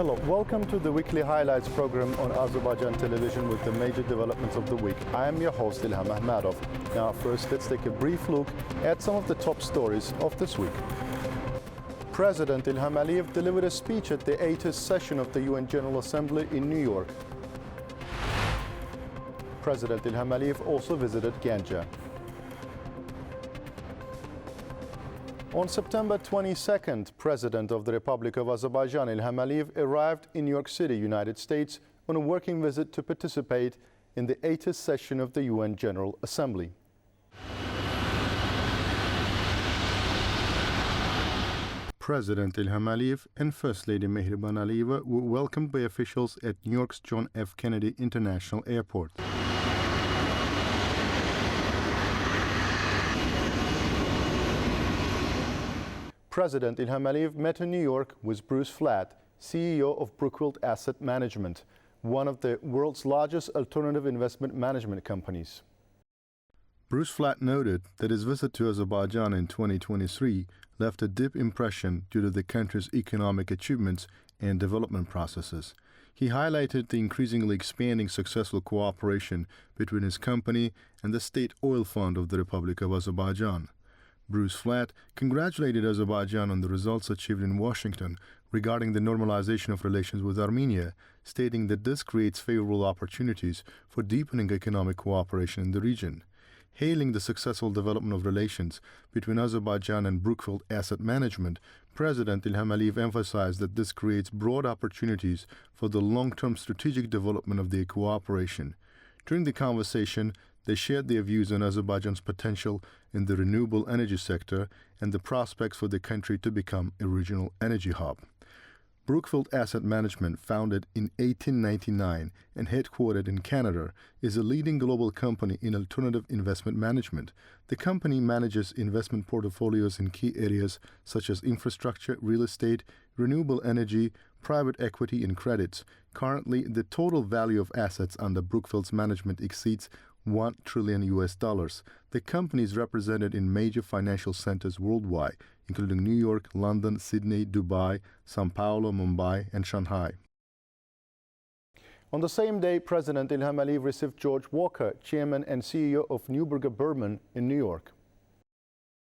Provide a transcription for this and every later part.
Hello, welcome to the weekly highlights program on Azərbaycan Television with the major developments of the week. I am your host, Ilham Məmmədov. Now first, let's take a brief look at some of the top stories of this week. President İlham Əliyev delivered a speech at the 80th session of the UN General Assembly in New York. President İlham Əliyev also visited Ganja. On September 22nd, President of the Republic of Azerbaijan İlham Əliyev arrived in New York City, United States, on a working visit to participate in the 80th session of the UN General Assembly. President İlham Əliyev and First Lady Mehriban Aliyeva were welcomed by officials at New York's John F. Kennedy International Airport. President İlham Əliyev met in New York with Bruce Flatt, CEO of Brookfield Asset Management, one of the world's largest alternative investment management companies. Bruce Flatt noted that his visit to Azerbaijan in 2023 left a deep impression due to the country's economic achievements and development processes. He highlighted the increasingly expanding successful cooperation between his company and the State Oil Fund of the Republic of Azerbaijan. Bruce Flatt congratulated Azerbaijan on the results achieved in Washington regarding the normalization of relations with Armenia, stating that this creates favorable opportunities for deepening economic cooperation in the region. Hailing the successful development of relations between Azerbaijan and Brookfield Asset Management, President İlham Əliyev emphasized that this creates broad opportunities for the long-term strategic development of their cooperation. During the conversation, they shared their views on Azerbaijan's potential in the renewable energy sector and the prospects for the country to become a regional energy hub. Brookfield Asset Management, founded in 1899 and headquartered in Canada, is a leading global company in alternative investment management. The company manages investment portfolios in key areas such as infrastructure, real estate, renewable energy, private equity, and credits. Currently, the total value of assets under Brookfield's management exceeds $1 trillion. The company is represented in major financial centers worldwide, including New York, London, Sydney, Dubai, São Paulo, Mumbai, and Shanghai. On the same day, President İlham Əliyev received George Walker, Chairman and CEO of Neuberger Berman in New York.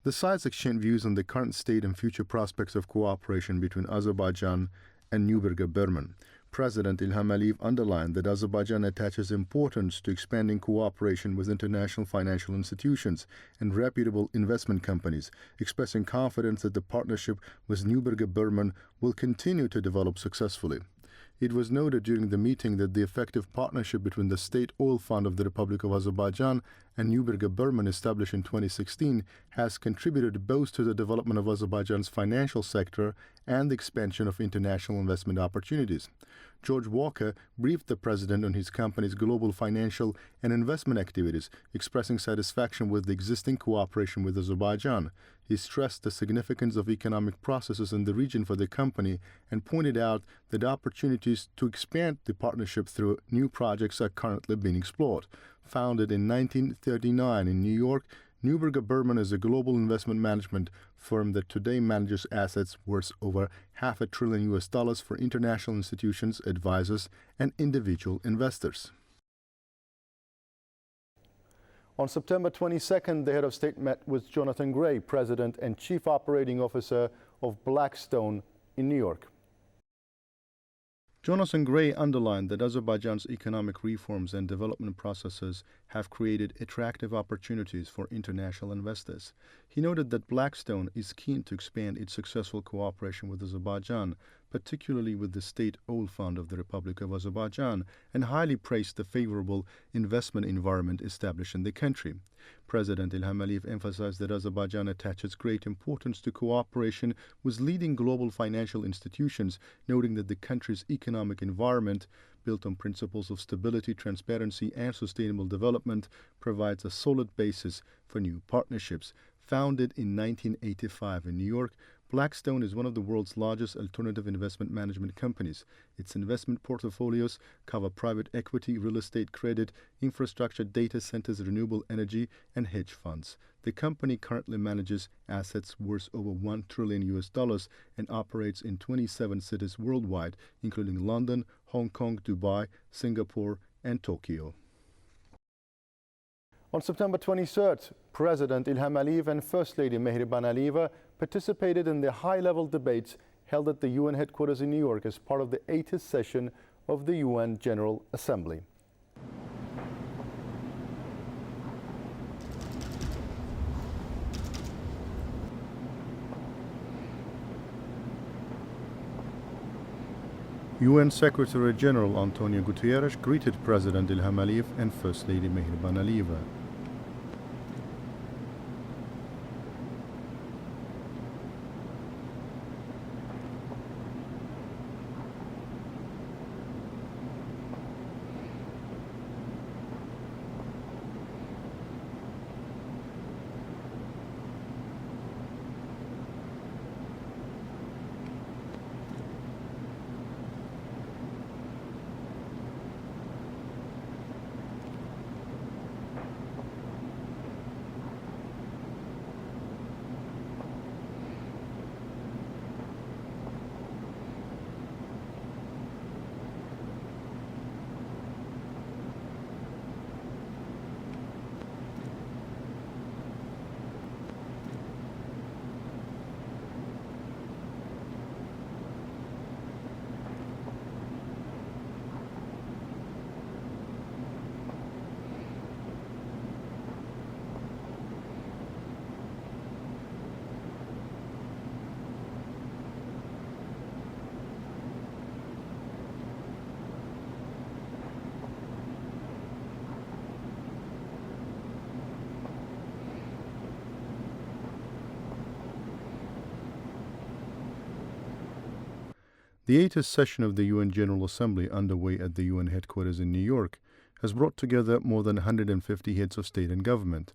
The sides exchanged views on the current state and future prospects of cooperation between Azerbaijan and Neuberger Berman. President İlham Əliyev underlined that Azerbaijan attaches importance to expanding cooperation with international financial institutions and reputable investment companies, expressing confidence that the partnership with Neuberger Berman will continue to develop successfully. It was noted during the meeting that the effective partnership between the State Oil Fund of the Republic of Azerbaijan and Neuberger Berman, established in 2016, has contributed both to the development of Azerbaijan's financial sector and the expansion of international investment opportunities. George Walker briefed the president on his company's global financial and investment activities, expressing satisfaction with the existing cooperation with Azerbaijan. He stressed the significance of economic processes in the region for the company and pointed out that opportunities to expand the partnership through new projects are currently being explored. Founded in 1939 in New York, Neuberger Berman is a global investment management firm that today manages assets worth over $500 billion for international institutions, advisors, and individual investors. On September 22nd, the head of state met with Jonathan Gray, President and Chief Operating Officer of Blackstone in New York. Jonathan Gray underlined that Azerbaijan's economic reforms and development processes have created attractive opportunities for international investors. He noted that Blackstone is keen to expand its successful cooperation with Azerbaijan, particularly with the State Oil Fund of the Republic of Azerbaijan, and highly praised the favorable investment environment established in the country. President İlham Əliyev emphasized that Azerbaijan attaches great importance to cooperation with leading global financial institutions, noting that the country's economic environment, built on principles of stability, transparency, and sustainable development, provides a solid basis for new partnerships. Founded in 1985 in New York, Blackstone is one of the world's largest alternative investment management companies. Its investment portfolios cover private equity, real estate credit, infrastructure, data centers, renewable energy, and hedge funds. The company currently manages assets worth over $1 trillion and operates in 27 cities worldwide, including London, Hong Kong, Dubai, Singapore, and Tokyo. On September 23rd, President Ilham Aliyev and First Lady Mehriban Aliyeva participated in the high-level debates held at the UN headquarters in New York as part of the 80th session of the UN General Assembly. UN Secretary-General Antonio Guterres greeted President Ilham Aliyev and First Lady Mehriban Aliyeva. The 80th session of the UN General Assembly, underway at the UN headquarters in New York, has brought together more than 150 heads of state and government.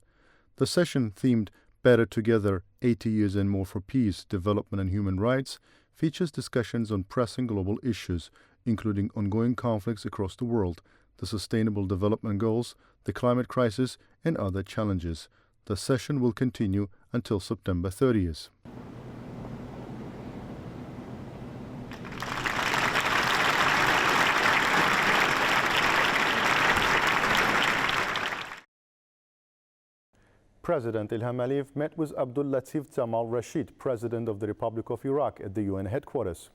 The session, themed Better Together, 80 Years and More for Peace, Development and Human Rights, features discussions on pressing global issues, including ongoing conflicts across the world, the Sustainable Development Goals, the climate crisis, and other challenges. The session will continue until September 30th. President Ilham Aliyev met with Abdul Latif Jamal Rashid, President of the Republic of Iraq, at the UN headquarters.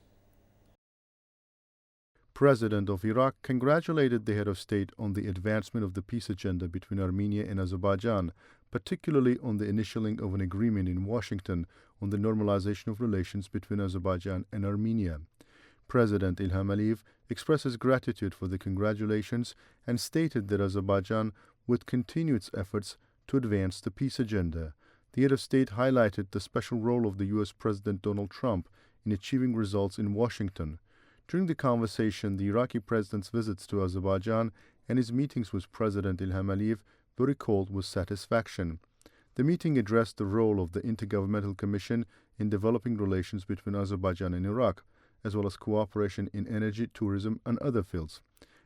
President of Iraq congratulated the head of state on the advancement of the peace agenda between Armenia and Azerbaijan, particularly on the initialing of an agreement in Washington on the normalization of relations between Azerbaijan and Armenia. President Ilham Aliyev expresses gratitude for the congratulations and stated that Azerbaijan would continue its efforts to advance the peace agenda. The head of state highlighted the special role of the U.S. President Donald Trump in achieving results in Washington. During the conversation, the Iraqi president's visits to Azerbaijan and his meetings with President Ilham Aliyev were recalled with satisfaction. The meeting addressed the role of the Intergovernmental Commission in developing relations between Azerbaijan and Iraq, as well as cooperation in energy, tourism, and other fields.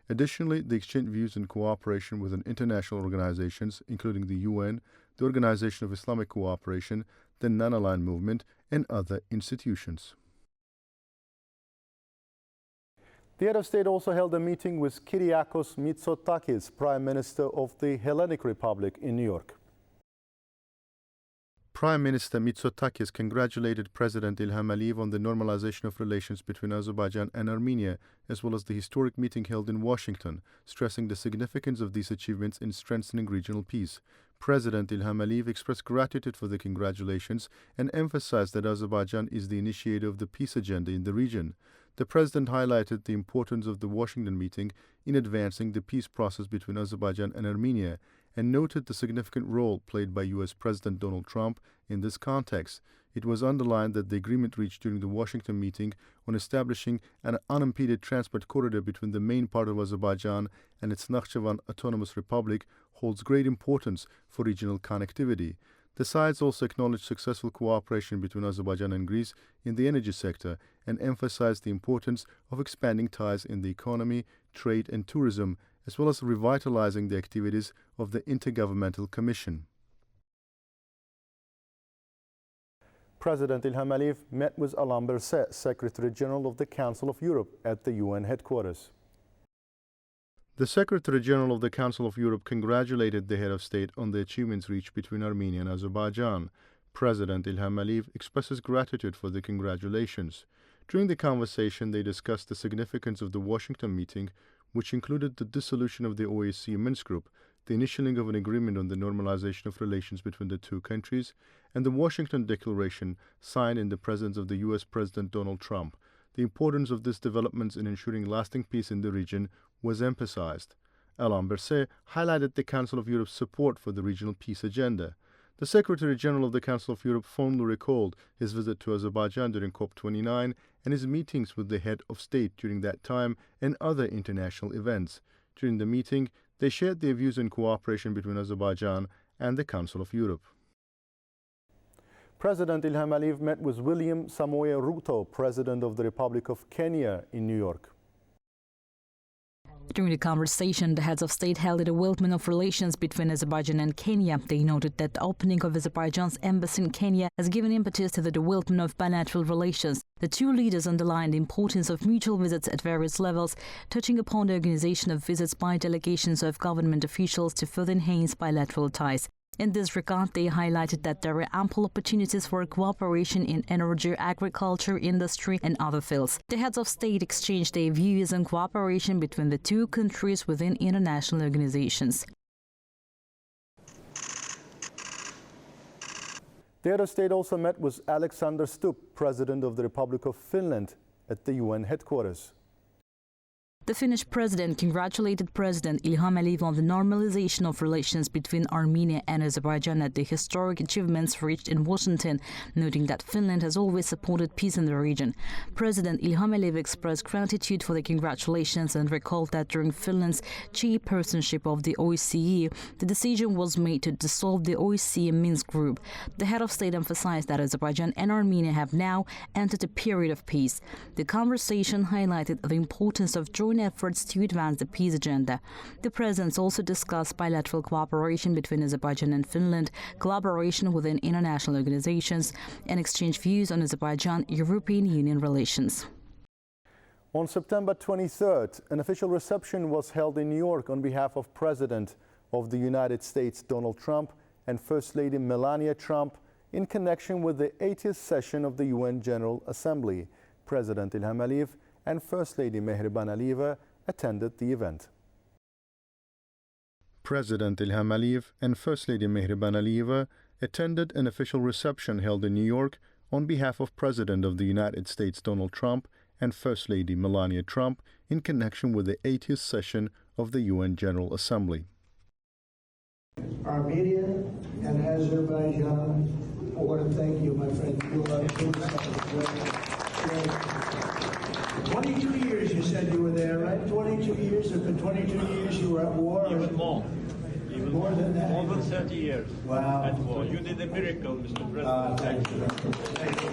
Additionally, they exchanged views in cooperation with international organizations, including the UN, the Organization of Islamic Cooperation, the Non-Aligned Movement, and other institutions. The head of state also held a meeting with Kyriakos Mitsotakis, Prime Minister of the Hellenic Republic, in New York. Prime Minister Mitsotakis congratulated President Ilham Aliyev on the normalization of relations between Azerbaijan and Armenia, as well as the historic meeting held in Washington, stressing the significance of these achievements in strengthening regional peace. President Ilham Aliyev expressed gratitude for the congratulations and emphasized that Azerbaijan is the initiator of the peace agenda in the region. The president highlighted the importance of the Washington meeting in advancing the peace process between Azerbaijan and Armenia, and noted the significant role played by U.S. President Donald Trump in this context. It was underlined that the agreement reached during the Washington meeting on establishing an unimpeded transport corridor between the main part of Azerbaijan and its Nakhchivan Autonomous Republic holds great importance for regional connectivity. The sides also acknowledged successful cooperation between Azerbaijan and Greece in the energy sector and emphasized the importance of expanding ties in the economy, trade and tourism, as well as revitalizing the activities of the Intergovernmental Commission. President İlham Əliyev met with Alain Berset, Secretary General of the Council of Europe, at the UN headquarters. The Secretary General of the Council of Europe congratulated the head of state on the achievements reached between Armenia and Azerbaijan. President İlham Əliyev expresses gratitude for the congratulations. During the conversation, they discussed the significance of the Washington meeting, which included the dissolution of the OSCE Minsk Group, the initialing of an agreement on the normalization of relations between the two countries, and the Washington Declaration signed in the presence of the U.S. President Donald Trump. The importance of these developments in ensuring lasting peace in the region was emphasized. Alain Berset highlighted the Council of Europe's support for the regional peace agenda. The Secretary General of the Council of Europe fondly recalled his visit to Azerbaijan during COP29 and his meetings with the head of state during that time and other international events. During the meeting, they shared their views on cooperation between Azerbaijan and the Council of Europe. President İlham Əliyev met with William Samoei Ruto, President of the Republic of Kenya, in New York. During the conversation, the heads of state held a development of relations between Azerbaijan and Kenya. They noted that the opening of Azerbaijan's embassy in Kenya has given impetus to the development of bilateral relations. The two leaders underlined the importance of mutual visits at various levels, touching upon the organization of visits by delegations of government officials to further enhance bilateral ties. In this regard, they highlighted that there are ample opportunities for cooperation in energy, agriculture, industry and other fields. The heads of state exchanged their views on cooperation between the two countries within international organizations. The head of state also met with Alexander Stubb, President of the Republic of Finland, at the UN headquarters. The Finnish president congratulated President İlham Əliyev on the normalization of relations between Armenia and Azerbaijan at the historic achievements reached in Washington, noting that Finland has always supported peace in the region. President İlham Əliyev expressed gratitude for the congratulations and recalled that during Finland's chairpersonship of the OSCE, the decision was made to dissolve the OSCE Minsk Group. The head of state emphasized that Azerbaijan and Armenia have now entered a period of peace. The conversation highlighted the importance of joint efforts to advance the peace agenda. The presidents also discussed bilateral cooperation between Azerbaijan and Finland, collaboration within international organizations, and exchanged views on Azerbaijan-European Union relations. On September 23rd, an official reception was held in New York on behalf of President of the United States Donald Trump and First Lady Melania Trump in connection with the 80th session of the UN General Assembly. President İlham Əliyev and First Lady Mehriban Aliyeva attended the event. President İlham Əliyev and First Lady Mehriban Aliyeva attended an official reception held in New York on behalf of President of the United States Donald Trump and First Lady Melania Trump in connection with the 80th session of the UN General Assembly. Armenia and Azerbaijan, I want to thank you, my friend. You are 22 years you said you were there, right? 22 years, and for 22 years you were at war? Even more. Even more than that? More than 30 years. Wow. At war. You did a miracle, Mr. President. Thank you. Thank you.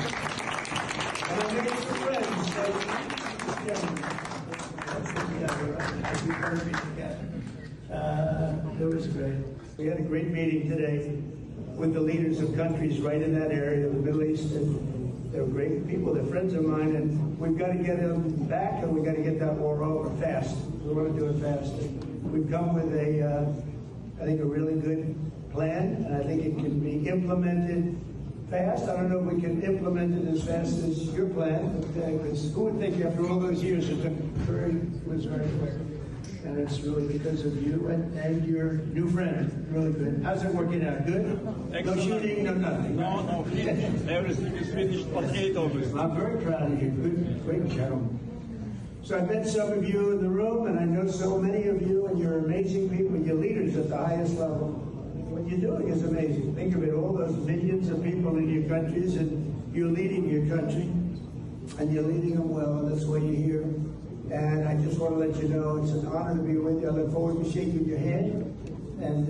And I made some friends. It was great. We had a great meeting today with the leaders of countries right in that area, the Middle East, and they're great people, they're friends of mine, and we've got to get them back, and we've got to get that war over fast. We want to do it fast. We've come with I think, a really good plan, and I think it can be implemented fast. I don't know if we can implement it as fast as your plan, because who would think after all those years it was very quick. And it's really because of you and your new friend. Really good. How's it working out? Good? Excellent. No shooting, no nothing. No, finished. Everything is finished on 8 August. I'm very proud of you. Good, great gentleman. So I met some of you in the room, and I know so many of you, and you're amazing people. You're leaders at the highest level. What you're doing is amazing. Think of it, all those millions of people in your countries, and you're leading your country, and you're leading them well, and that's why you're here. And I just want to let you know it's an honor to be with you. I look forward to shaking your hand, and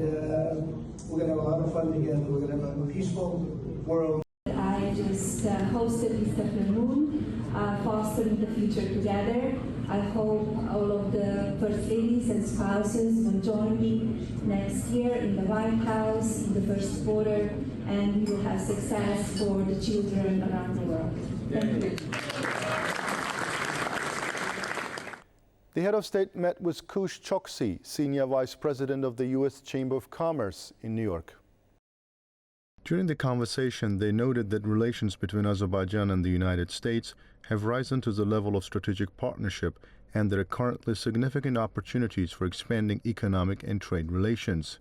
We're going to have a lot of fun together. We're going to have a peaceful world. I just hosted this afternoon, Fostering the Future Together. I hope all of the First Ladies and spouses will join me next year in the White House in the first quarter, and we will have success for the children around the world. Thank you. The head of state met with Kush Choksi, Senior Vice President of the U.S. Chamber of Commerce in New York. During the conversation, they noted that relations between Azerbaijan and the United States have risen to the level of strategic partnership, and there are currently significant opportunities for expanding economic and trade relations.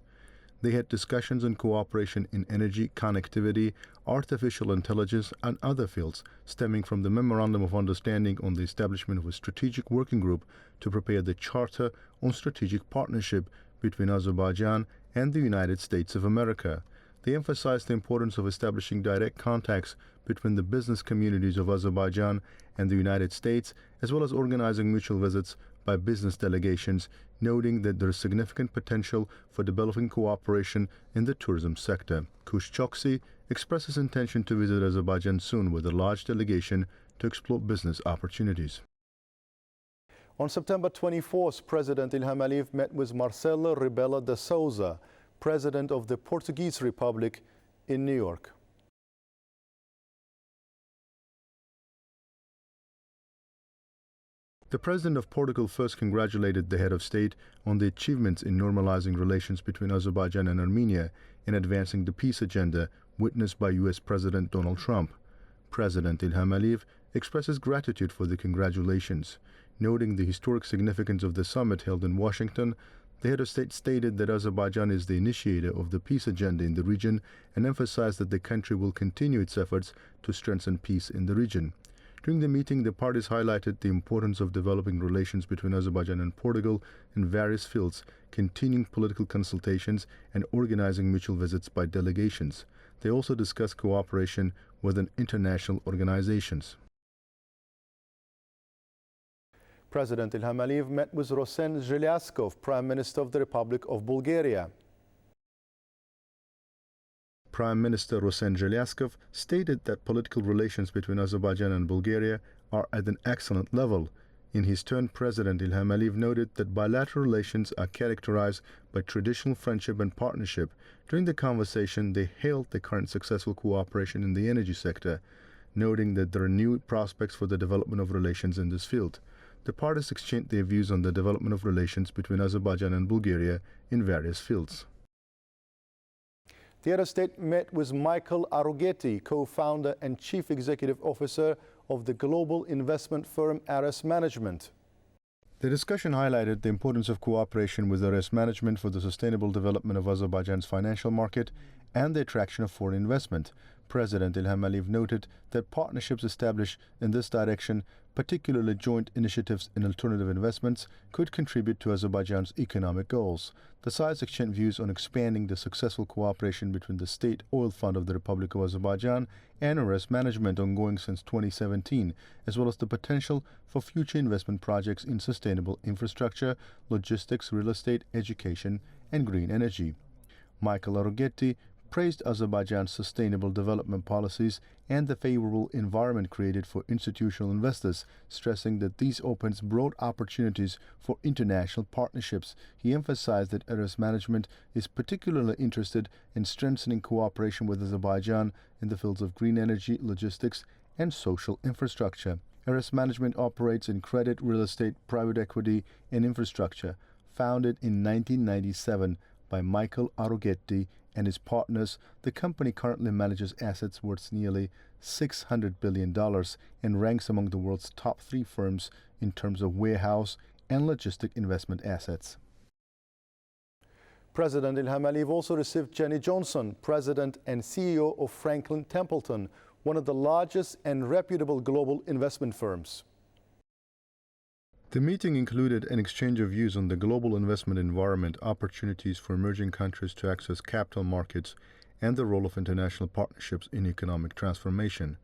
They had discussions on cooperation in energy, connectivity, artificial intelligence, and other fields, stemming from the Memorandum of Understanding on the establishment of a strategic working group to prepare the Charter on Strategic Partnership between Azerbaijan and the United States of America. They emphasized the importance of establishing direct contacts between the business communities of Azerbaijan and the United States, as well as organizing mutual visits by business delegations, noting that there is significant potential for developing cooperation in the tourism sector. Kush Choksi expresses intention to visit Azerbaijan soon with a large delegation to explore business opportunities. On September 24th, President Ilham Aliyev met with Marcelo Rebelo de Souza, President of the Portuguese Republic, in New York. The President of Portugal first congratulated the head of state on the achievements in normalizing relations between Azerbaijan and Armenia in advancing the peace agenda witnessed by U.S. President Donald Trump. President Ilham Aliyev expresses gratitude for the congratulations. Noting the historic significance of the summit held in Washington, the head of state stated that Azerbaijan is the initiator of the peace agenda in the region and emphasized that the country will continue its efforts to strengthen peace in the region. During the meeting, the parties highlighted the importance of developing relations between Azerbaijan and Portugal in various fields, continuing political consultations and organizing mutual visits by delegations. They also discussed cooperation within international organizations. President Ilham Aliyev met with Rövşən Məmmədov, Prime Minister of the Republic of Bulgaria. Prime Minister Rövşən Məmmədov stated that political relations between Azerbaijan and Bulgaria are at an excellent level. In his turn, President Ilham Aliyev noted that bilateral relations are characterized by traditional friendship and partnership. During the conversation, they hailed the current successful cooperation in the energy sector, noting that there are new prospects for the development of relations in this field. The parties exchanged their views on the development of relations between Azerbaijan and Bulgaria in various fields. The head of state met with Michael Arugeti, co-founder and chief executive officer of the global investment firm Rəsmi Management. The discussion highlighted the importance of cooperation with Rəsmi Management for the sustainable development of Azerbaijan's financial market and the attraction of foreign investment. President Ilham Aliyev noted that partnerships established in this direction, particularly joint initiatives in alternative investments, could contribute to Azerbaijan's economic goals. The sides exchanged views on expanding the successful cooperation between the State Oil Fund of the Republic of Azerbaijan and Rəsmi Management ongoing since 2017, as well as the potential for future investment projects in sustainable infrastructure, logistics, real estate, education, and green energy. Michael Arugeti praised Azerbaijan's sustainable development policies and the favorable environment created for institutional investors, stressing that these opens broad opportunities for international partnerships. He emphasized that Rəsmi Management is particularly interested in strengthening cooperation with Azerbaijan in the fields of green energy, logistics, and social infrastructure. Rəsmi Management operates in credit, real estate, private equity, and infrastructure. Founded in 1997 by Michael Arugeti and his partners, the company currently manages assets worth nearly $600 billion and ranks among the world's top 3 firms in terms of warehouse and logistic investment assets. President Ilham Aliyev also received Jenny Johnson, President and CEO of Franklin Templeton, one of the largest and reputable global investment firms. The meeting included an exchange of views on the global investment environment, opportunities for emerging countries to access capital markets, and the role of international partnerships in economic transformation.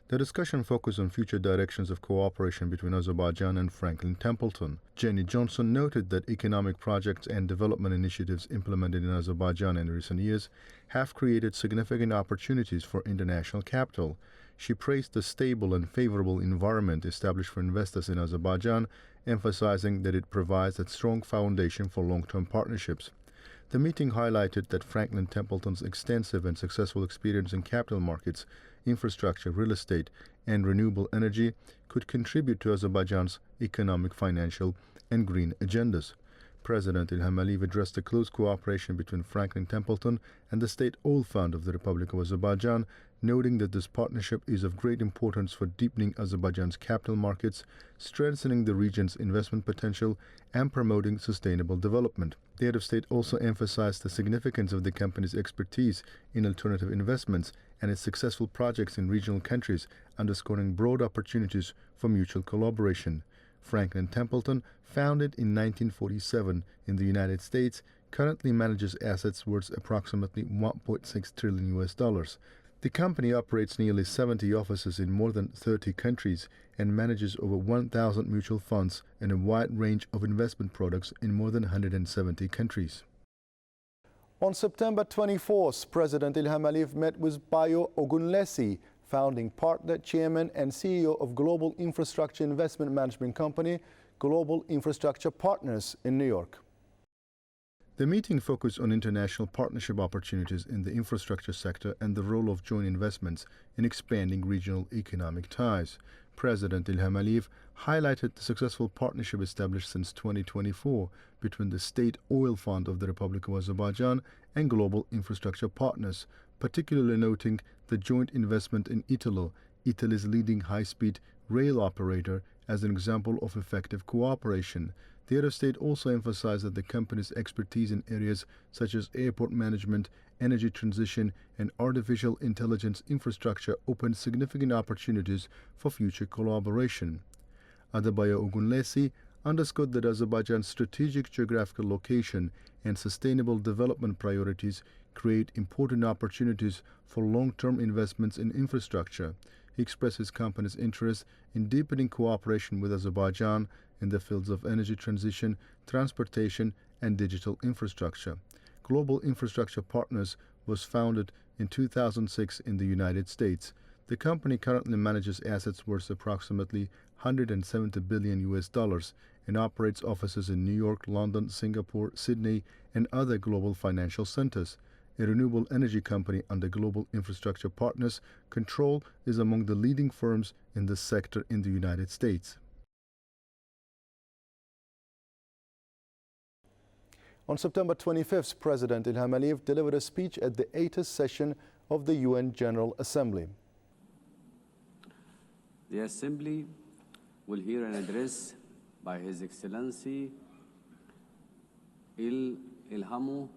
The discussion focused on future directions of cooperation between Azerbaijan and Franklin Templeton. Jenny Johnson noted that economic projects and development initiatives implemented in Azerbaijan in recent years have created significant opportunities for international capital. She praised the stable and favorable environment established for investors in Azerbaijan, emphasizing that it provides a strong foundation for long-term partnerships. The meeting highlighted that Franklin Templeton's extensive and successful experience in capital markets, infrastructure, real estate, and renewable energy could contribute to Azerbaijan's economic, financial, and green agendas. President Ilham Aliyev addressed the close cooperation between Franklin Templeton and the State Oil Fund of the Republic of Azerbaijan, noting that this partnership is of great importance for deepening Azerbaijan's capital markets, strengthening the region's investment potential, and promoting sustainable development. The head of state also emphasized the significance of the company's expertise in alternative investments and its successful projects in regional countries, underscoring broad opportunities for mutual collaboration. Franklin Templeton, founded in 1947 in the United States, currently manages assets worth approximately $1.6 trillion. The company operates nearly 70 offices in more than 30 countries and manages over 1,000 mutual funds and a wide range of investment products in more than 170 countries. On September 24th, President Ilham Aliyev met with Bayo Ogunlesi, founding partner, chairman, and CEO of global infrastructure investment management company, Global Infrastructure Partners in New York. The meeting focused on international partnership opportunities in the infrastructure sector and the role of joint investments in expanding regional economic ties. President Ilham Aliyev highlighted the successful partnership established since 2024 between the State Oil Fund of the Republic of Azerbaijan and Global Infrastructure Partners, particularly noting the joint investment in Italo, Italy's leading high-speed rail operator, as an example of effective cooperation. The head of state also emphasized that the company's expertise in areas such as airport management, energy transition, and artificial intelligence infrastructure opened significant opportunities for future collaboration. Adebayo Ogunlesi underscored that Azerbaijan's strategic geographical location and sustainable development priorities create important opportunities for long-term investments in infrastructure. He expressed his company's interest in deepening cooperation with Azerbaijan in the fields of energy transition, transportation, and digital infrastructure. Global Infrastructure Partners was founded in 2006 in the United States. The company currently manages assets worth approximately $170 billion and operates offices in New York, London, Singapore, Sydney, and other global financial centers. A renewable energy company under Global Infrastructure Partners control is among the leading firms in this sector in the United States. On September 25th, President Ilham Aliyev delivered a speech at the 8th session of the UN General Assembly. The Assembly will hear an address by His Excellency Ilham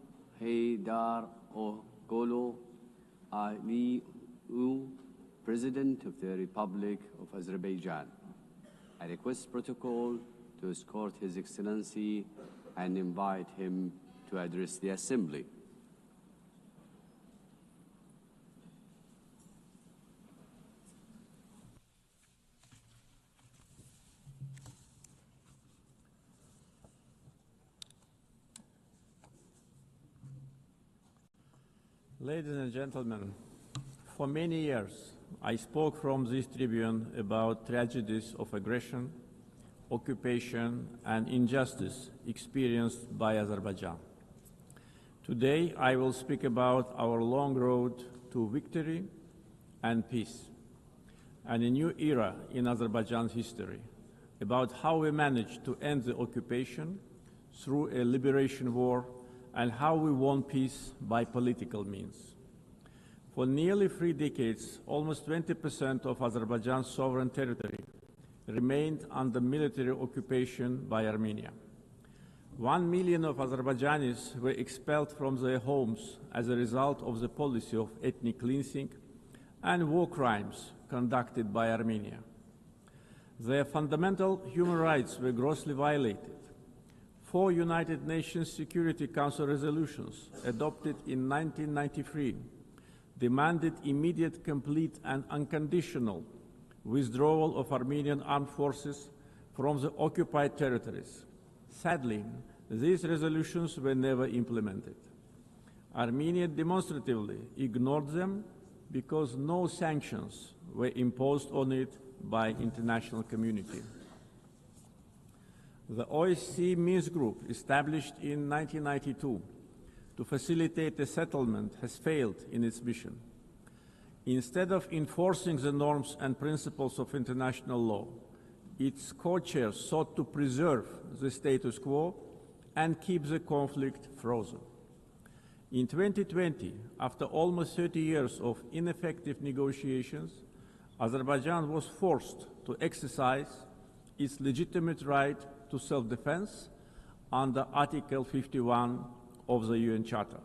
Haydar Ogolo Aliyev, President of the Republic of Azerbaijan. I request protocol to escort His Excellency and invite him to address the Assembly. Ladies and gentlemen, for many years I spoke from this tribune about tragedies of aggression, occupation, and injustice experienced by Azerbaijan. Today, I will speak about our long road to victory and peace, and a new era in Azerbaijan's history, about how we managed to end the occupation through a liberation war and how we won peace by political means. For nearly 3 decades, almost 20% of Azerbaijan's sovereign territory remained under military occupation by Armenia. 1 million of Azerbaijanis were expelled from their homes as a result of the policy of ethnic cleansing and war crimes conducted by Armenia. Their fundamental human rights were grossly violated. 4 United Nations Security Council resolutions adopted in 1993 demanded immediate, complete, and unconditional withdrawal of Armenian armed forces from the occupied territories. Sadly, these resolutions were never implemented. Armenia demonstratively ignored them because no sanctions were imposed on it by international community. The OSCE Minsk Group, established in 1992 to facilitate a settlement, has failed in its mission. Instead of enforcing the norms and principles of international law, its co-chairs sought to preserve the status quo and keep the conflict frozen. In 2020, after almost 30 years of ineffective negotiations, Azerbaijan was forced to exercise its legitimate right to self-defense under Article 51 of the UN Charter.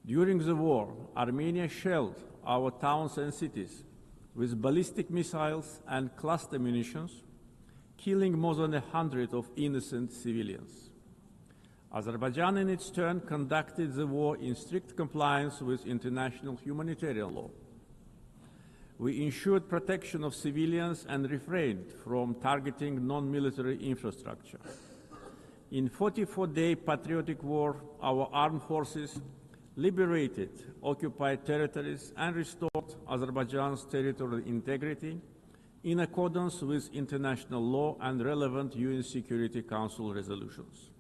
During the war, Armenia shelled our towns and cities with ballistic missiles and cluster munitions, killing more than 100 of innocent civilians. Azerbaijan, in its turn, conducted the war in strict compliance with international humanitarian law. We ensured protection of civilians and refrained from targeting non-military infrastructure. In 44-day patriotic war, our armed forces liberated occupied territories and restored Azerbaijan's territorial integrity in accordance with international law and relevant UN Security Council resolutions.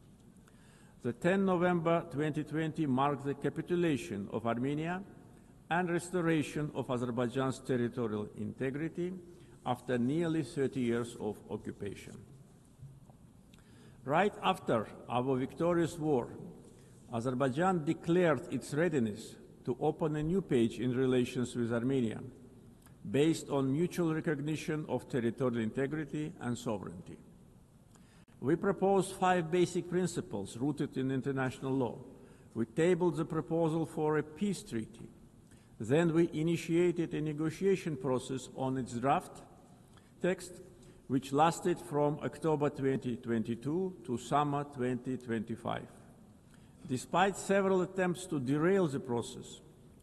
The 10 November 2020 marked the capitulation of Armenia and restoration of Azerbaijan's territorial integrity after nearly 30 years of occupation. Right after our victorious war, Azerbaijan declared its readiness to open a new page in relations with Armenia, based on mutual recognition of territorial integrity and sovereignty. We proposed 5 basic principles rooted in international law. We tabled the proposal for a peace treaty. Then we initiated a negotiation process on its draft text, which lasted from October 2022 to summer 2025. Despite several attempts to derail the process,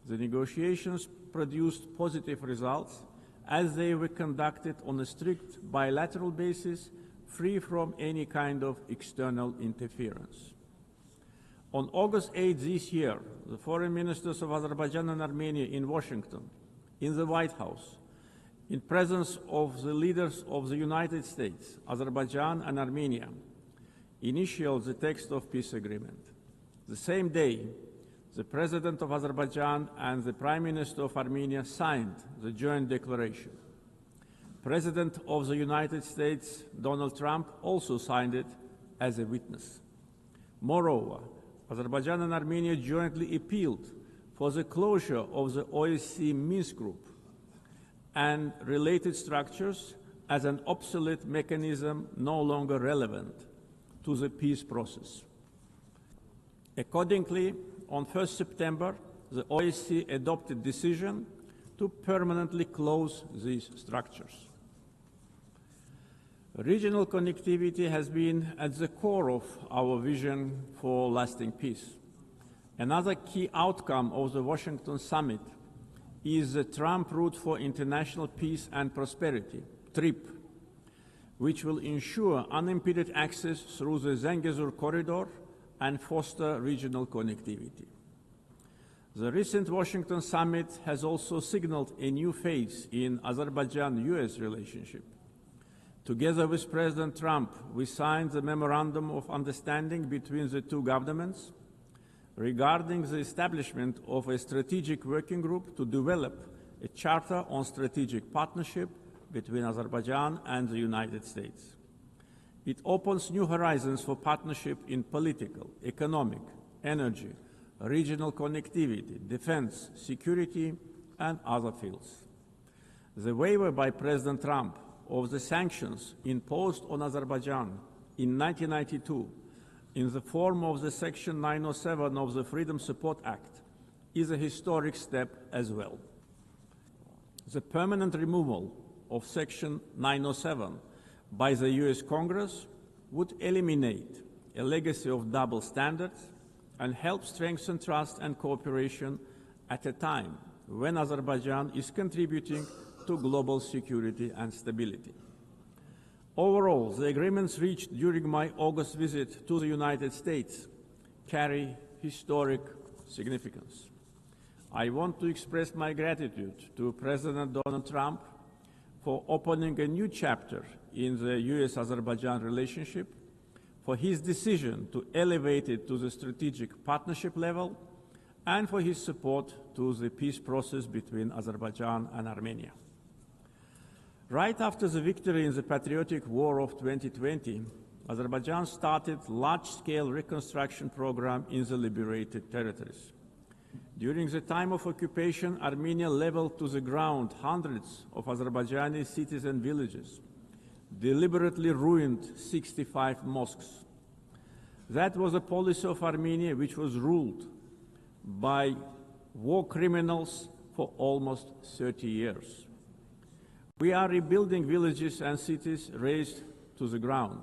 the negotiations produced positive results as they were conducted on a strict bilateral basis, free from any kind of external interference. On August 8 this year, the foreign ministers of Azerbaijan and Armenia in Washington, in the White House, in presence of the leaders of the United States, Azerbaijan and Armenia, initialed the text of peace agreement. The same day, the President of Azerbaijan and the Prime Minister of Armenia signed the joint declaration. President of the United States, Donald Trump, also signed it as a witness. Moreover, Azerbaijan and Armenia jointly appealed for the closure of the OSCE Minsk Group and related structures as an obsolete mechanism no longer relevant to the peace process. Accordingly, on 1 September, the OSCE adopted a decision to permanently close these structures. Regional connectivity has been at the core of our vision for lasting peace. Another key outcome of the Washington summit is the Trump Route for International Peace and Prosperity, TRIP, which will ensure unimpeded access through the Zangezur corridor and foster regional connectivity. The recent Washington summit has also signaled a new phase in Azerbaijan-US relationship. Together with President Trump, we signed the Memorandum of Understanding between the two governments regarding the establishment of a strategic working group to develop a charter on strategic partnership between Azerbaijan and the United States. It opens new horizons for partnership in political, economic, energy, regional connectivity, defense, security, and other fields. The waiver by President Trump of the sanctions imposed on Azerbaijan in 1992 in the form of the Section 907 of the Freedom Support Act is a historic step as well. The permanent removal of Section 907 by the US Congress would eliminate a legacy of double standards and help strengthen trust and cooperation at a time when Azerbaijan is contributing to global security and stability. Overall, the agreements reached during my August visit to the United States carry historic significance. I want to express my gratitude to President Donald Trump for opening a new chapter in the US-Azerbaiján relationship, for his decision to elevate it to the strategic partnership level, and for his support to the peace process between Azerbaijan and Armenia. Right after the victory in the patriotic war of 2020, Azerbaijan started a large-scale reconstruction program in the liberated territories. During the time of occupation, Armenia leveled to the ground hundreds of Azerbaijani cities and villages, deliberately ruined 65 mosques. That was a policy of Armenia which was ruled by war criminals for almost 30 years. We are rebuilding villages and cities razed to the ground.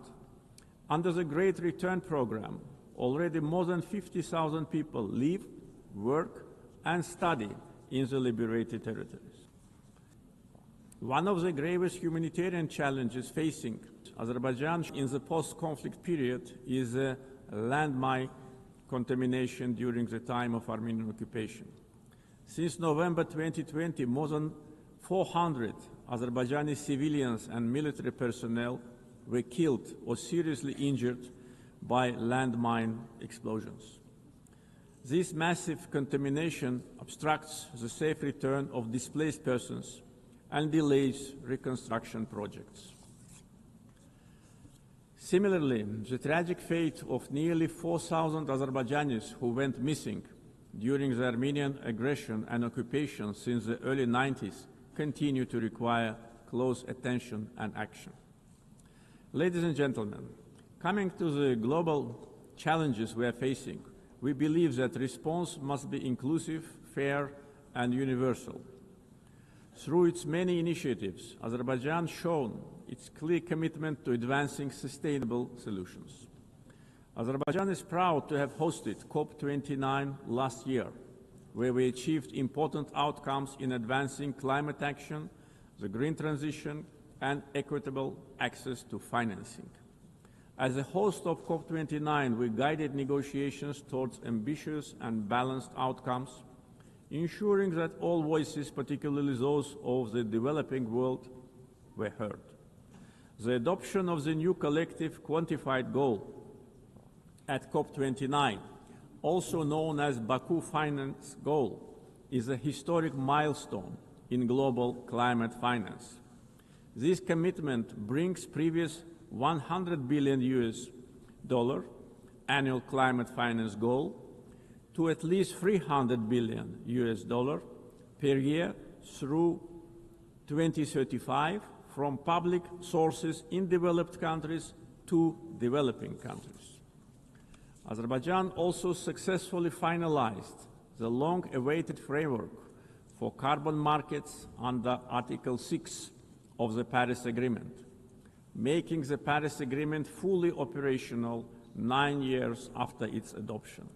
Under the Great Return Program, already more than 50,000 people live, work, and study in the liberated territories. One of the gravest humanitarian challenges facing Azerbaijan in the post-conflict period is landmine contamination during the time of Armenian occupation. Since November 2020, more than 400 Azerbaijani civilians and military personnel were killed or seriously injured by landmine explosions. This massive contamination obstructs the safe return of displaced persons and delays reconstruction projects. Similarly, the tragic fate of nearly 4,000 Azerbaijanis who went missing during the Armenian aggression and occupation since the early 90s continue to require close attention and action. Ladies and gentlemen, coming to the global challenges we are facing, we believe that response must be inclusive, fair, and universal. Through its many initiatives, Azerbaijan has shown its clear commitment to advancing sustainable solutions. Azerbaijan is proud to have hosted COP29 last year, where we achieved important outcomes in advancing climate action, the green transition, and equitable access to financing. As a host of COP29, we guided negotiations towards ambitious and balanced outcomes, ensuring that all voices, particularly those of the developing world, were heard. The adoption of the new collective quantified goal at COP29, also known as Baku Finance Goal, is a historic milestone in global climate finance. This commitment brings previous $100 billion annual climate finance goal to at least $300 billion per year through 2035 from public sources in developed countries to developing countries. Azerbaijan also successfully finalized the long-awaited framework for carbon markets under Article 6 of the Paris Agreement, making the Paris Agreement fully operational 9 years after its adoption.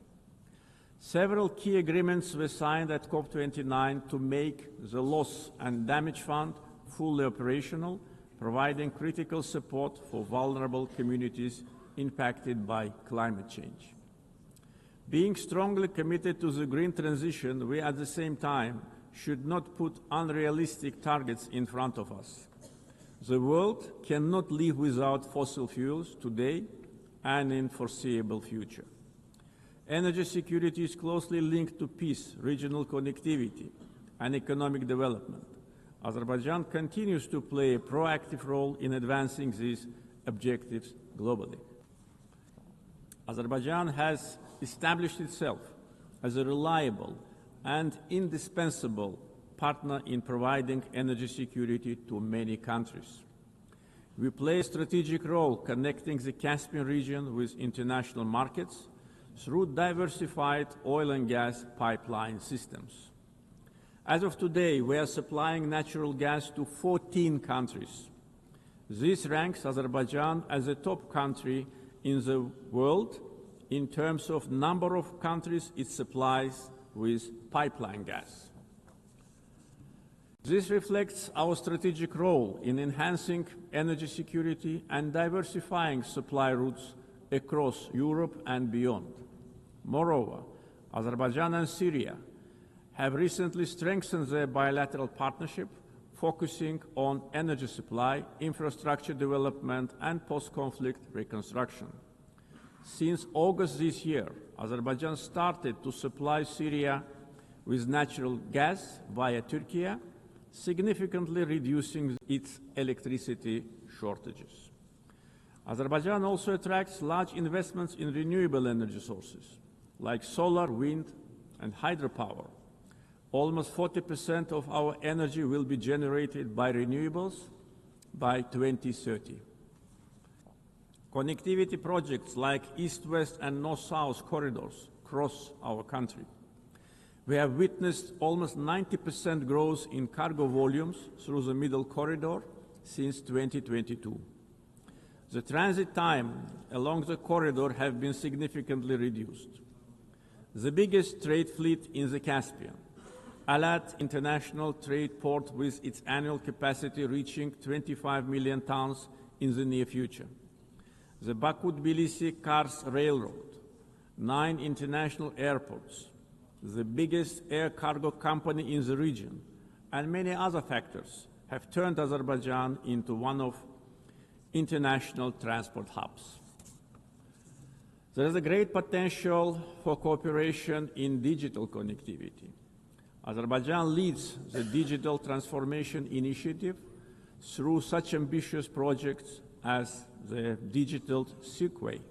Several key agreements were signed at COP29 to make the Loss and Damage Fund fully operational, providing critical support for vulnerable communities impacted by climate change. Being strongly committed to the green transition, we at the same time should not put unrealistic targets in front of us. The world cannot live without fossil fuels today and in foreseeable future. Energy security is closely linked to peace, regional connectivity, and economic development. Azerbaijan continues to play a proactive role in advancing these objectives globally. Azerbaijan has established itself as a reliable and indispensable partner in providing energy security to many countries. We play a strategic role connecting the Caspian region with international markets through diversified oil and gas pipeline systems. As of today, we are supplying natural gas to 14 countries. This ranks Azerbaijan as a top country in the world in terms of number of countries it supplies with pipeline gas. This reflects our strategic role in enhancing energy security and diversifying supply routes across Europe and beyond. Moreover, Azerbaijan and Syria have recently strengthened their bilateral partnership, focusing on energy supply, infrastructure development, and post-conflict reconstruction. Since August this year, Azerbaijan started to supply Syria with natural gas via Turkey, significantly reducing its electricity shortages. Azerbaijan also attracts large investments in renewable energy sources, like solar, wind, and hydropower. Almost 40% of our energy will be generated by renewables by 2030. Connectivity projects like East-West and North-South corridors cross our country. We have witnessed almost 90% growth in cargo volumes through the Middle Corridor since 2022. The transit time along the corridor has been significantly reduced. The biggest trade fleet in the Caspian, Alat International Trade Port, with its annual capacity reaching 25 million tons in the near future. The Baku-Tbilisi-Kars Railroad, 9 international airports, the biggest air cargo company in the region, and many other factors have turned Azerbaijan into one of international transport hubs. There is a great potential for cooperation in digital connectivity. Azerbaijan leads the Digital Transformation Initiative through such ambitious projects as the Digital Seaway.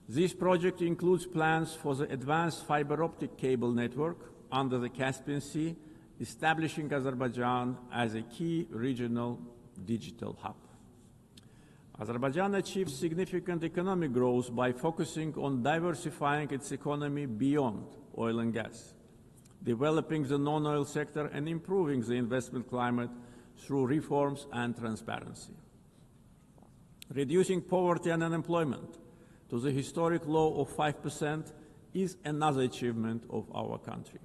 This project includes plans for the advanced fiber optic cable network under the Caspian Sea, establishing Azerbaijan as a key regional digital hub. Azerbaijan achieved significant economic growth by focusing on diversifying its economy beyond oil and gas, developing the non-oil sector and improving the investment climate through reforms and transparency. Reducing poverty and unemployment to the historic low of 5% is another achievement of our country.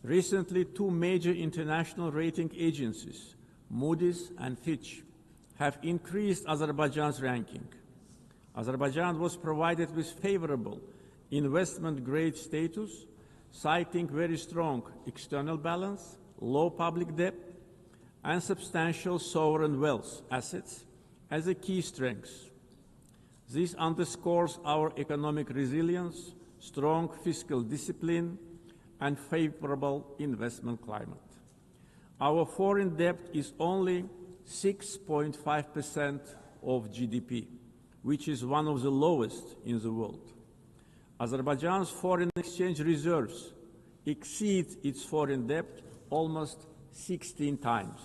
Recently, 2 major international rating agencies, Moody's and Fitch, have increased Azerbaijan's ranking. Azerbaijan was provided with favorable investment-grade status, citing very strong external balance, low public debt, and substantial sovereign wealth assets as a key strengths. This underscores our economic resilience, strong fiscal discipline, and favorable investment climate. Our foreign debt is only 6.5% of GDP, which is one of the lowest in the world. Azerbaijan's foreign exchange reserves exceed its foreign debt almost 16 times.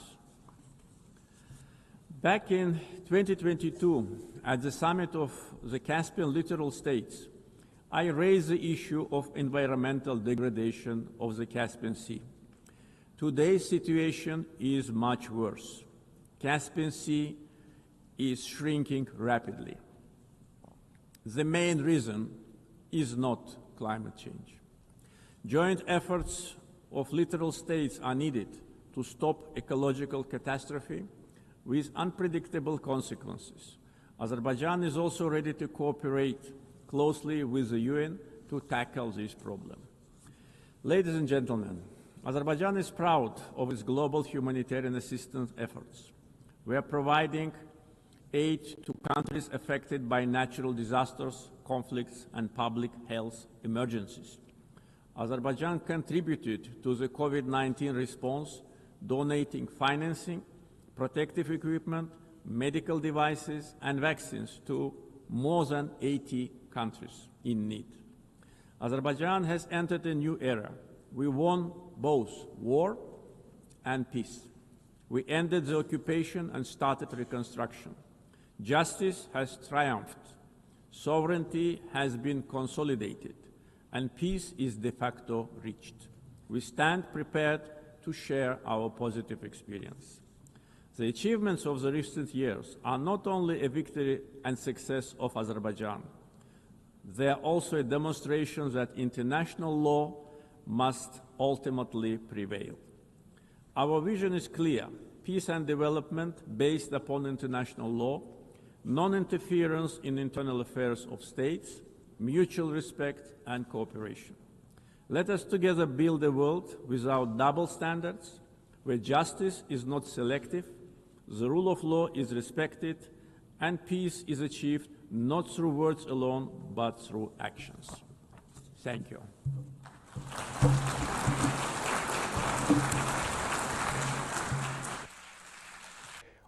Back in 2022, at the summit of the Caspian littoral states, I raised the issue of environmental degradation of the Caspian Sea. Today's situation is much worse. Caspian Sea is shrinking rapidly. The main reason is not climate change. Joint efforts of littoral states are needed to stop ecological catastrophe with unpredictable consequences. Azerbaijan is also ready to cooperate closely with the UN to tackle this problem. Ladies and gentlemen, Azerbaijan is proud of its global humanitarian assistance efforts. We are providing aid to countries affected by natural disasters, conflicts, and public health emergencies. Azerbaijan contributed to the COVID-19 response, donating financing, protective equipment, medical devices, and vaccines to more than 80 countries in need. Azerbaijan has entered a new era. We won both war and peace. We ended the occupation and started reconstruction. Justice has triumphed. Sovereignty has been consolidated, and peace is de facto reached. We stand prepared to share our positive experience. The achievements of the recent years are not only a victory and success of Azerbaijan, they are also a demonstration that international law must ultimately prevail. Our vision is clear: peace and development based upon international law, non-interference in internal affairs of states, mutual respect and cooperation. Let us together build a world without double standards, where justice is not selective, the rule of law is respected, and peace is achieved not through words alone, but through actions. Thank you.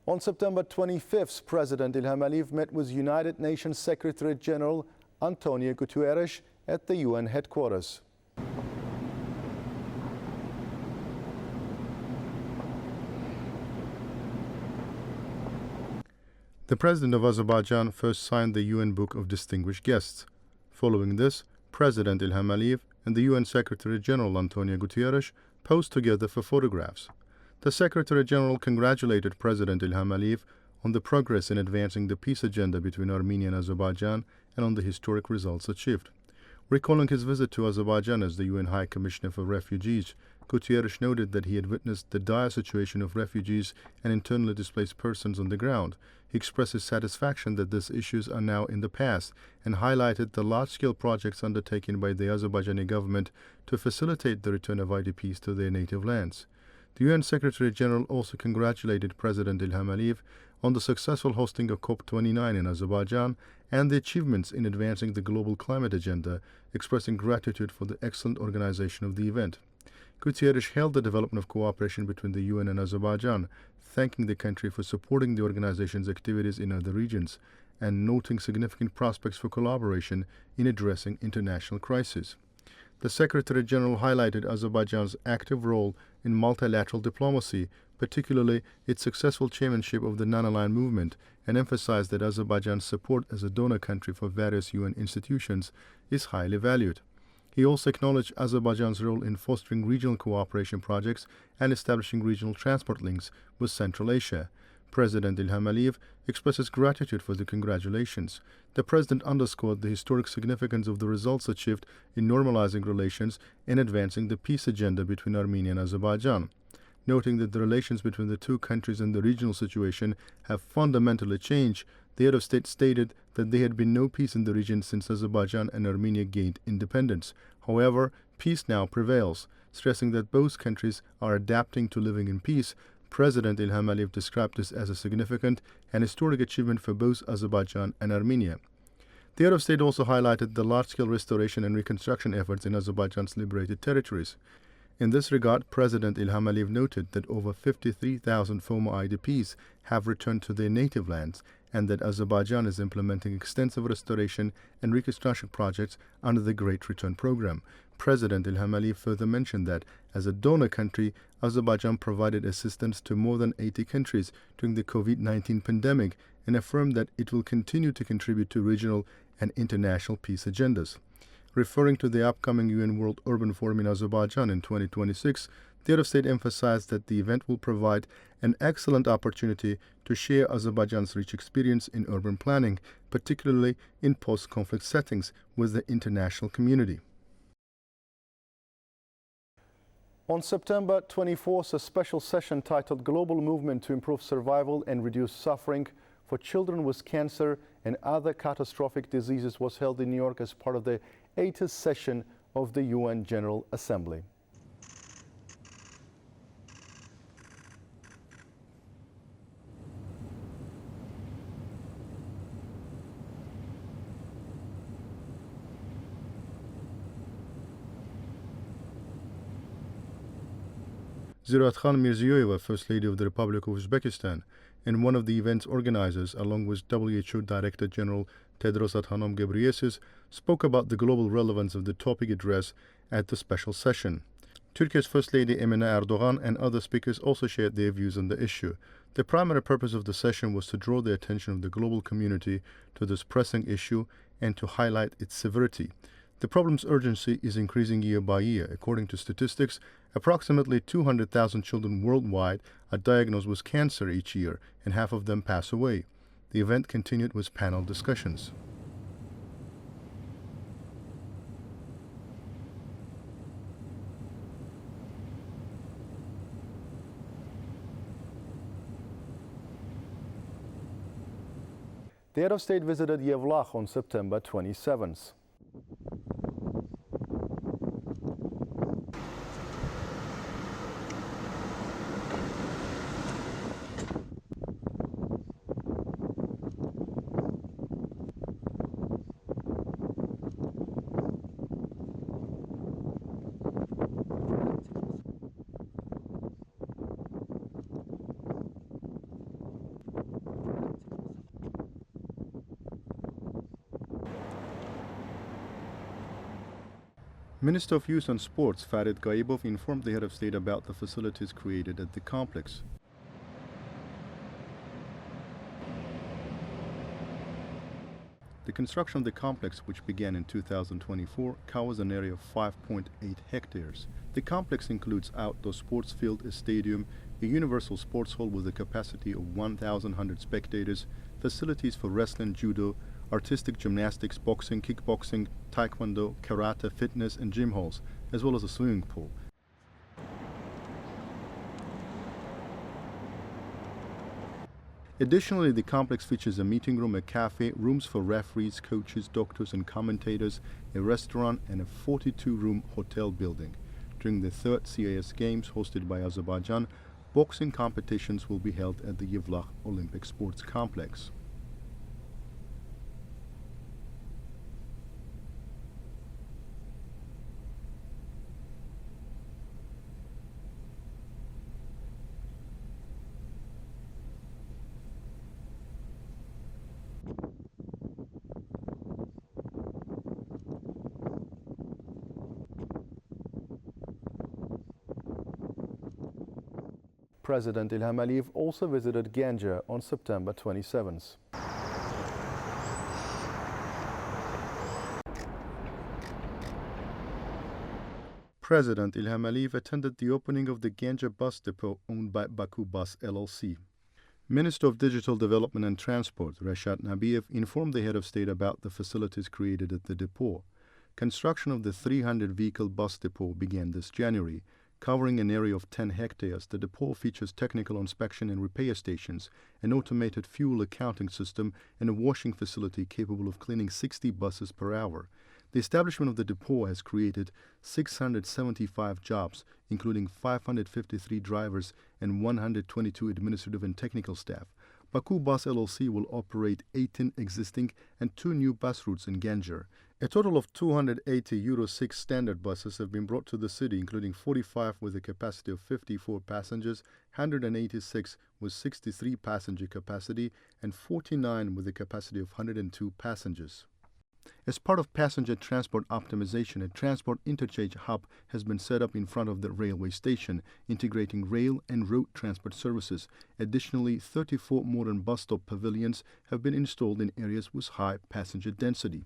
On September 25th, President Ilham Aliyev met with United Nations Secretary General Antonio Guterres at the UN headquarters. The President of Azerbaijan first signed the UN Book of Distinguished Guests. Following this, President Ilham Aliyev and the UN Secretary General Antonio Guterres posed together for photographs. The Secretary General congratulated President Ilham Aliyev on the progress in advancing the peace agenda between Armenia and Azerbaijan and on the historic results achieved. Recalling his visit to Azerbaijan as the UN High Commissioner for Refugees, Guterres noted that he had witnessed the dire situation of refugees and internally displaced persons on the ground. He expressed his satisfaction that these issues are now in the past and highlighted the large-scale projects undertaken by the Azerbaijani government to facilitate the return of IDPs to their native lands. The UN Secretary General also congratulated President Ilham Aliyev on the successful hosting of COP29 in Azerbaijan and the achievements in advancing the global climate agenda, expressing gratitude for the excellent organization of the event. Guterres hailed the development of cooperation between the UN and Azerbaijan, thanking the country for supporting the organization's activities in other regions and noting significant prospects for collaboration in addressing international crises. The Secretary General highlighted Azerbaijan's active role in multilateral diplomacy, particularly its successful chairmanship of the Non-Aligned Movement, and emphasized that Azerbaijan's support as a donor country for various UN institutions is highly valued. He also acknowledged Azerbaijan's role in fostering regional cooperation projects and establishing regional transport links with Central Asia. President Ilham Aliyev expresses gratitude for the congratulations. The President underscored the historic significance of the results achieved in normalizing relations and advancing the peace agenda between Armenia and Azerbaijan. Noting that the relations between the two countries and the regional situation have fundamentally changed, the head of state stated that there had been no peace in the region since Azerbaijan and Armenia gained independence. However, peace now prevails. Stressing that both countries are adapting to living in peace, President Ilham Aliyev described this as a significant and historic achievement for both Azerbaijan and Armenia. The head of state also highlighted the large-scale restoration and reconstruction efforts in Azerbaijan's liberated territories. In this regard, President Ilham Aliyev noted that over 53,000 former IDPs have returned to their native lands and that Azerbaijan is implementing extensive restoration and reconstruction projects under the Great Return Program. President Ilham Aliyev further mentioned that, as a donor country, Azerbaijan provided assistance to more than 80 countries during the COVID-19 pandemic and affirmed that it will continue to contribute to regional and international peace agendas. Referring to the upcoming UN World Urban Forum in Azerbaijan in 2026, the head of state emphasized that the event will provide an excellent opportunity to share Azerbaijan's rich experience in urban planning, particularly in post-conflict settings, with the international community. On September 24th, a special session titled Global Movement to Improve Survival and Reduce Suffering for Children with Cancer and Other Catastrophic Diseases was held in New York as part of the 80th session of the UN General Assembly. Ziratkhan Mirziyoyeva, First Lady of the Republic of Uzbekistan, and one of the event's organizers, along with WHO Director General Tedros Adhanom Ghebreyesus, spoke about the global relevance of the topic addressed at the special session. Turkey's First Lady Emine Erdogan and other speakers also shared their views on the issue. The primary purpose of the session was to draw the attention of the global community to this pressing issue and to highlight its severity. The problem's urgency is increasing year by year. According to statistics, approximately 200,000 children worldwide are diagnosed with cancer each year, and half of them pass away. The event continued with panel discussions. The head of state visited Yevlax on September 27th. Minister of Youth and Sports Farid Gaibov informed the head of state about the facilities created at the complex. The construction of the complex, which began in 2024, covers an area of 5.8 hectares. The complex includes outdoor sports field, a stadium, a universal sports hall with a capacity of 1,100 spectators, facilities for wrestling, judo, artistic gymnastics, boxing, kickboxing, taekwondo, karate, fitness and gym halls, as well as a swimming pool. Additionally, the complex features a meeting room, a cafe, rooms for referees, coaches, doctors and commentators, a restaurant and a 42-room hotel building. During the third CIS Games hosted by Azerbaijan, boxing competitions will be held at the Yevlax Olympic Sports Complex. President Ilham Aliyev also visited Ganja on September 27th. President Ilham Aliyev attended the opening of the Ganja bus depot owned by Baku Bus LLC. Minister of Digital Development and Transport, Rashad Nabiev, informed the head of state about the facilities created at the depot. Construction of the 300-vehicle bus depot began this January. Covering an area of 10 hectares, the depot features technical inspection and repair stations, an automated fuel accounting system, and a washing facility capable of cleaning 60 buses per hour. The establishment of the depot has created 675 jobs, including 553 drivers and 122 administrative and technical staff. Baku Bus LLC will operate 18 existing and 2 new bus routes in Ganja. A total of 280 Euro 6 standard buses have been brought to the city, including 45 with a capacity of 54 passengers, 186 with 63 passenger capacity, and 49 with a capacity of 102 passengers. As part of passenger transport optimization, a transport interchange hub has been set up in front of the railway station, integrating rail and road transport services. Additionally, 34 modern bus stop pavilions have been installed in areas with high passenger density.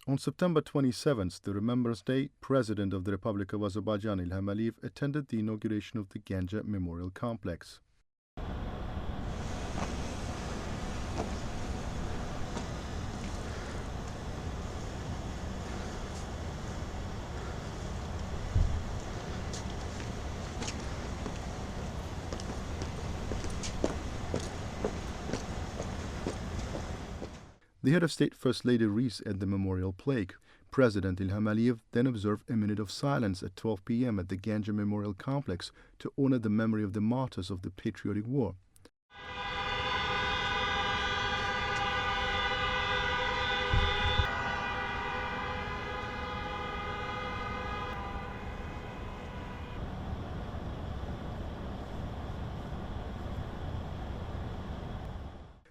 On September 27th, the Remembrance Day, President of the Republic of Azerbaijan Ilham Aliyev attended the inauguration of the Ganja Memorial Complex. The head of state First Lady reads at the memorial plaque. President Ilham Aliyev then observed a minute of silence at 12 p.m. at the Ganja Memorial Complex to honor the memory of the martyrs of the Patriotic War.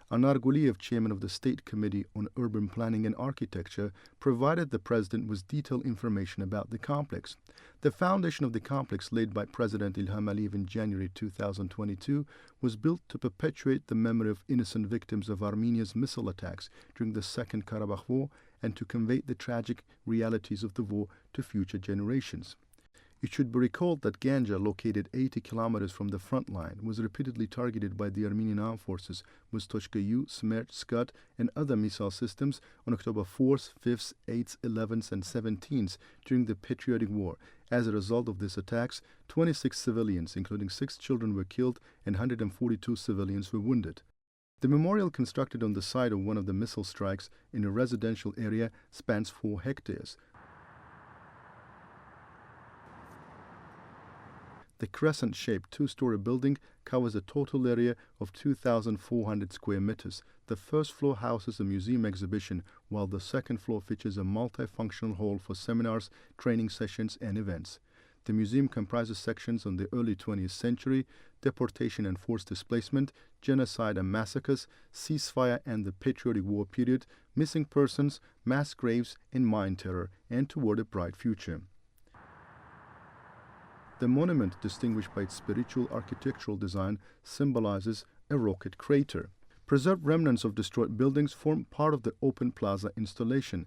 Anar Guliyev, chairman of the State Committee on Urban Planning and Architecture, provided the president with detailed information about the complex. The foundation of the complex, laid by President Ilham Aliyev in January 2022, was built to perpetuate the memory of innocent victims of Armenia's missile attacks during the Second Karabakh War and to convey the tragic realities of the war to future generations. It should be recalled that Ganja, located 80 kilometers from the front line, was repeatedly targeted by the Armenian armed forces with Tochka-U, Smerch, Scud, and other missile systems on October 4th, 5th, 8th, 11th, and 17th during the Patriotic War. As a result of these attacks, 26 civilians, including 6 children, were killed and 142 civilians were wounded. The memorial, constructed on the site of one of the missile strikes in a residential area, spans 4 hectares. The crescent-shaped 2-story building covers a total area of 2,400 square meters. The first floor houses a museum exhibition, while the second floor features a multifunctional hall for seminars, training sessions, and events. The museum comprises sections on the early 20th century, deportation and forced displacement, genocide and massacres, ceasefire and the Patriotic War period, missing persons, mass graves, and mine terror, and toward a bright future. The monument, distinguished by its spiritual architectural design, symbolizes a rocket crater. Preserved remnants of destroyed buildings form part of the open plaza installation.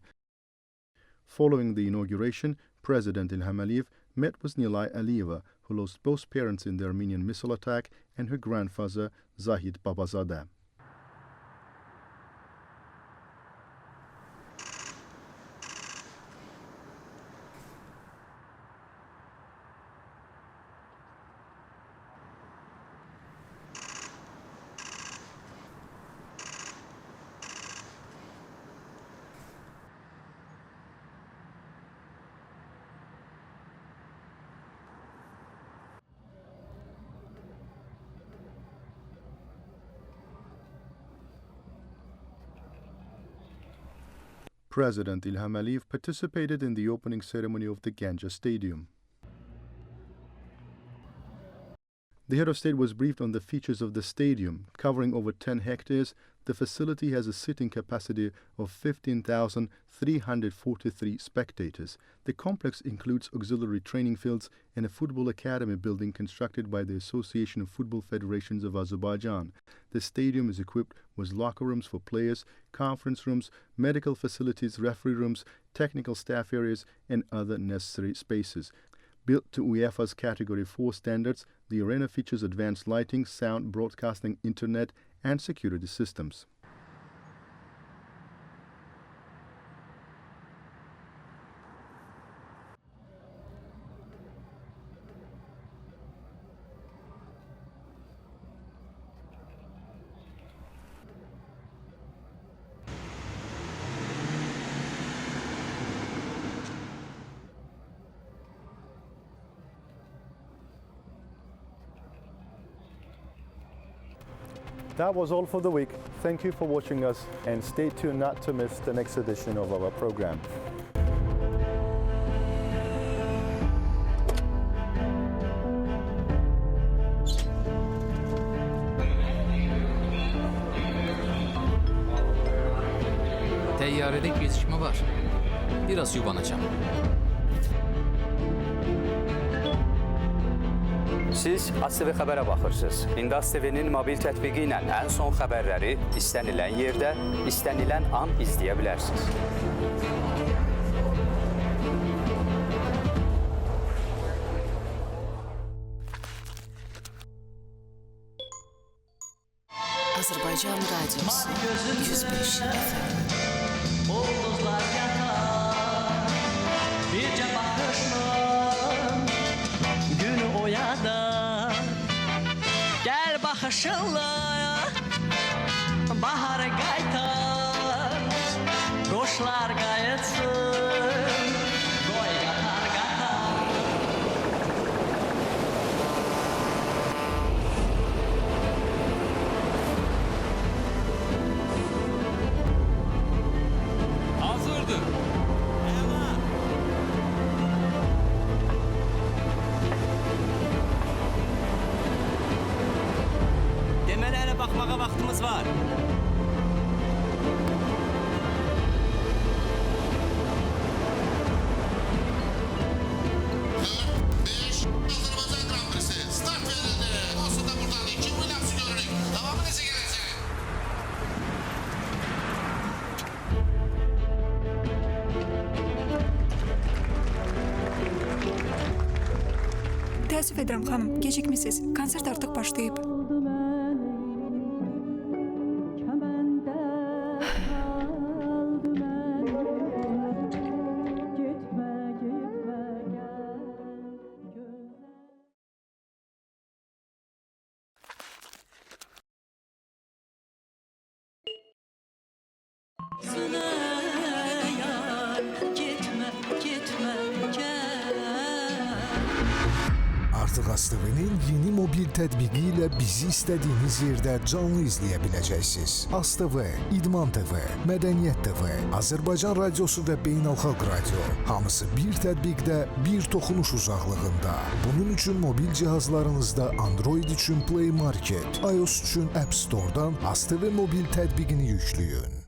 Following the inauguration, President Ilham Aliyev met with Nilay Aliyeva, who lost both parents in the Armenian missile attack, and her grandfather, Zahid Babazadeh. President Ilham Aliyev participated in the opening ceremony of the Ganja Stadium. The head of state was briefed on the features of the stadium. Covering over 10 hectares, the facility has a seating capacity of 15,343 spectators. The complex includes auxiliary training fields and a football academy building constructed by the Association of Football Federations of Azerbaijan. The stadium is equipped with locker rooms for players, conference rooms, medical facilities, referee rooms, technical staff areas, and other necessary spaces. Built to UEFA's Category 4 standards, the arena features advanced lighting, sound, broadcasting, internet, and security systems. That was all for the week. Thank you for watching us, and stay tuned not to miss the next edition of our program. Təyyarədə gecikmə var. Biraz yubanacağım. Siz AzTV xəbərə baxırsınız. İndi AzTV-nin mobil tətbiqi ilə ən son xəbərləri istənilən yerdə, istənilən an izləyə bilərsiniz. Azərbaycan Radiosu 105 FM. Ulduzlar yatar, bircə baxışla günü oyadar. Gəl baxışınla baharı qaytar, quşlar qayıtsın, qoy qatar qatar. Hazırdır. Demələrə baxmağa vaxtımız var. Azərbaycan Grand Prix'si start verildi. Olsun da buradan iki Williams'ı görürük. Davamı necə gələcək? Təəssüf edirəm xanım, gecikmisiniz. Konsert artıq başlayıb. Artıq AzTV-nin yeni mobil tətbiqi ilə bizi istədiyiniz yerdə canlı izləyə biləcəksiniz. AzTV, İdman TV, Mədəniyyət TV, Azərbaycan Radiosu və Beynəlxalq Radio. Hamısı bir tətbiqdə, bir toxunuş uzaqlığında. Bunun üçün mobil cihazlarınızda Android üçün Play Market, iOS üçün App Store-dan AzTV mobil tətbiqini yükləyin.